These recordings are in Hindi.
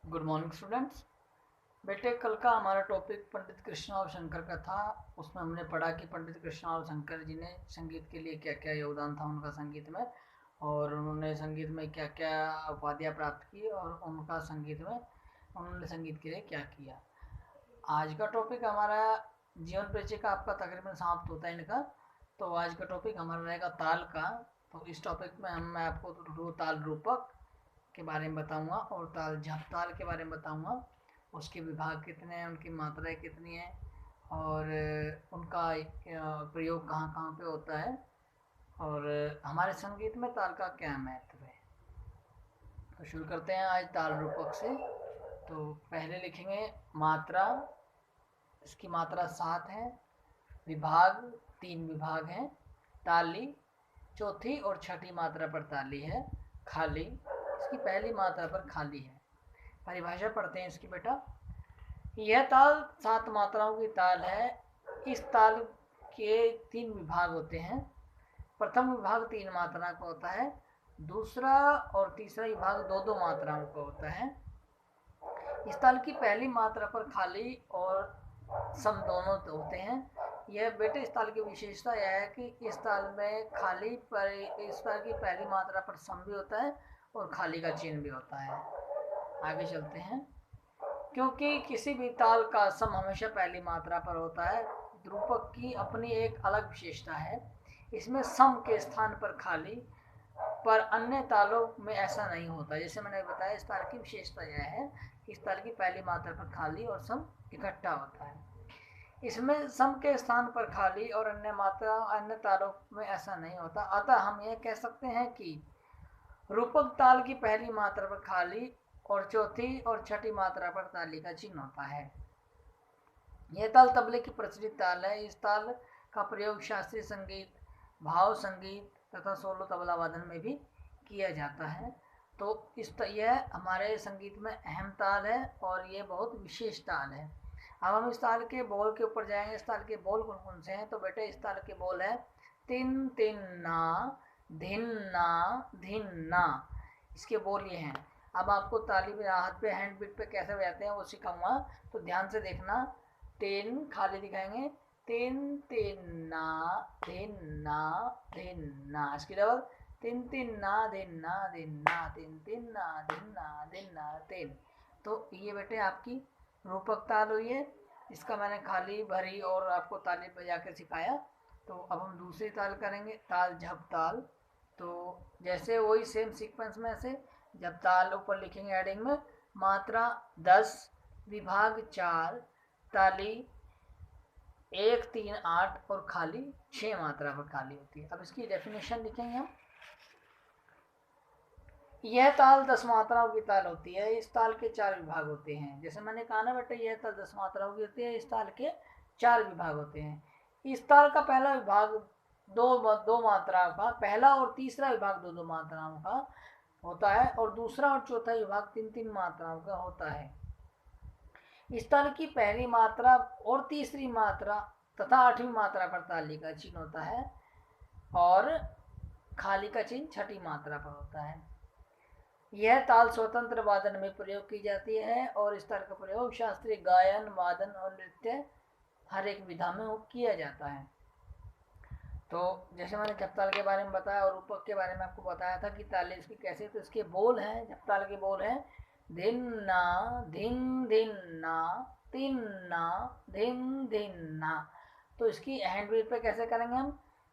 Good morning students. बेटे कल का हमारा टॉपिक पंडित कृष्ण और शंकर का था। उसमें हमने पढ़ा कि पंडित कृष्ण और शंकर जी ने संगीत के लिए क्या क्या योगदान था उनका संगीत में, और उन्होंने संगीत में क्या क्या उपाधियाँ प्राप्त की और उनका संगीत में उन्होंने संगीत के लिए क्या किया। आज का टॉपिक हमारा जीवन परिचय का आपका तकरीबन समाप्त होता है इनका। तो आज का टॉपिक हमारा रहेगा ताल का। तो इस टॉपिक में मैं आपको ताल रूपक के बारे में बताऊंगा और ताल झपताल के बारे में बताऊंगा। उसके विभाग कितने हैं, उनकी मात्राएं कितनी हैं और उनका प्रयोग कहाँ कहाँ पे होता है और हमारे संगीत में ताल का क्या महत्व है। तो शुरू करते हैं आज ताल रूपक से। तो पहले लिखेंगे मात्रा। इसकी मात्रा 7 है। विभाग 3 विभाग हैं। ताली चौथी और छठी मात्रा पर ताली है। खाली इसकी पहली मात्रा पर खाली है। परिभाषा पढ़ते हैं इसकी बेटा। यह ताल 7 मात्राओं की ताल है। इस ताल के 3 विभाग होते हैं। प्रथम विभाग 3 मात्रा का होता है। दूसरा और तीसरा विभाग 2-2 मात्राओं का होता है। इस ताल की पहली मात्रा पर खाली और सम दोनों होते हैं। यह बेटे इस ताल की विशेषता यह है कि इस ताल में खाली पर इस ताल की पहली मात्रा पर सम भी होता है और खाली का चिन्ह भी होता है। आगे चलते हैं। क्योंकि किसी भी ताल का सम हमेशा पहली मात्रा पर होता है, रूपक की अपनी एक अलग विशेषता है। इसमें सम के स्थान पर खाली, पर अन्य तालों में ऐसा नहीं होता। जैसे मैंने बताया, इस ताल की विशेषता यह है कि इस ताल की पहली मात्रा पर खाली और सम इकट्ठा होता है। इसमें सम के स्थान पर खाली और अन्य तालों में ऐसा नहीं होता। अतः हम यह कह सकते हैं कि रूपक ताल की पहली मात्रा पर खाली और चौथी और छठी मात्रा पर ताली का चिन्ह होता है। यह ताल तबले की प्रचलित ताल है। इस ताल का प्रयोग शास्त्रीय संगीत, भाव संगीत तथा सोलो तबला वादन में भी किया जाता है। तो यह हमारे संगीत में अहम ताल है और ये बहुत विशेष ताल है। अब हम इस ताल के बोल के ऊपर जाएंगे। इस ताल के बोल कौन कौन से हैं? तो बेटे इस ताल के बोल है तिन तिन ना, धिन ना, धिन ना। इसके बोल ये हैं। अब आपको ताली में हाथ पे हैंड बीट पे कैसे बजाते हैं वो सिखाऊंगा, तो ध्यान से देखना। तिन खाली दिखाएंगे, तिन तिन ना, धिन ना, धिन ना। इसकी डबल तिन तिन ना, धिन ना, धिन ना, तिन तिन ना, धिन ना, धिन ना, तिन। तो ये बेटे आपकी रूपक ताल हुई है। इसका मैंने खाली भरी और आपको ताली बजा के सिखाया। तो अब हम दूसरी ताल करेंगे, ताल झप ताल। तो जैसे वही सेम सीक्वेंस में से जब ताल ऊपर लिखेंगे हेडिंग में, मात्रा 10, विभाग 4, ताली 1 3 8 और खाली 6 मात्रा पर खाली होती है। अब इसकी डेफिनेशन लिखेंगे हम। यह ताल 10 मात्राओं की ताल होती है। इस ताल के 4 विभाग होते हैं। जैसे मैंने कहा ना बेटे, यह ताल 10 मात्राओं की होती है। इस ताल के 4 विभाग होते हैं। इस ताल का पहला विभाग दो मात्राओं का, पहला और तीसरा विभाग 2-2 मात्राओं का होता है और दूसरा और चौथा विभाग 3-3 मात्राओं का होता है। इस ताल की पहली मात्रा और तीसरी मात्रा तथा 8वीं मात्रा पर ताली का चिन्ह होता है और खाली का चिन्ह छठी मात्रा पर होता है। यह ताल स्वतंत्र वादन में प्रयोग की जाती है और इस ताल का प्रयोग शास्त्रीय गायन, वादन और नृत्य हर एक विधा में किया जाता है। तो जैसे मैंने झपताल के बारे में बताया और रूपक के बारे में आपको बताया था कि ताल इसकी कैसे, तो इसके बोल हैं। झपताल के बोल हैं धिन ना, धिन धिन ना, तिन ना, धिन धिन ना। तो इसकी हैंड बीट पे कैसे करेंगे हम?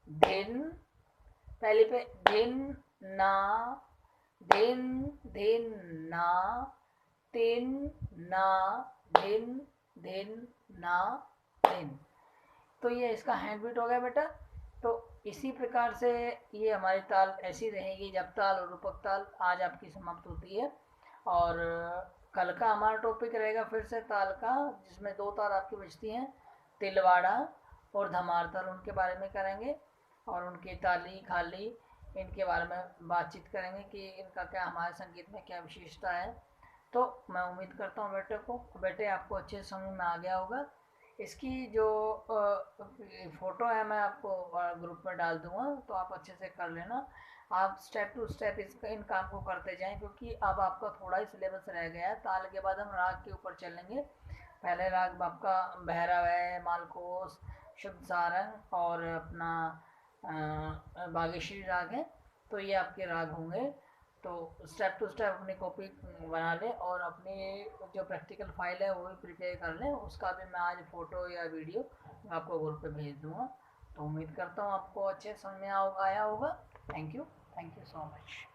धिन पहले पे, धिन ना, धिन धिन ना, तिन ना, धिन धिन ना, धिन। तो ये इसका हैंड बीट हो गया बेटा। तो इसी प्रकार से ये हमारी ताल ऐसी रहेगी। जब ताल और रूपक ताल आज आपकी समाप्त होती है और कल का हमारा टॉपिक रहेगा फिर से ताल का, जिसमें 2 ताल आपकी बचती हैं, तिलवाड़ा और धमार ताल। उनके बारे में करेंगे और उनकी ताली खाली इनके बारे में बातचीत करेंगे कि इनका क्या हमारे संगीत में क्या विशेषता है। तो मैं उम्मीद करता हूँ बेटे आपको अच्छे समझ में आ गया होगा। इसकी जो फ़ोटो है मैं आपको ग्रुप में डाल दूँगा, तो आप अच्छे से कर लेना। आप स्टेप टू स्टेप इन काम को करते जाएं, क्योंकि अब आपका थोड़ा ही सिलेबस रह गया है। ताल के बाद हम राग के ऊपर चलेंगे। पहले राग आपका भैरव है, मालकोस, शुद्ध सारंग और अपना बागेश्वरी राग है। तो ये आपके राग होंगे। तो स्टेप टू स्टेप अपनी कॉपी बना लें और अपनी जो प्रैक्टिकल फाइल है वो भी प्रिपेयर कर लें। उसका भी मैं आज फ़ोटो या वीडियो आपको ग्रुप पे भेज दूँगा। तो उम्मीद करता हूँ आपको अच्छे समझ में आया होगा। Thank you so much.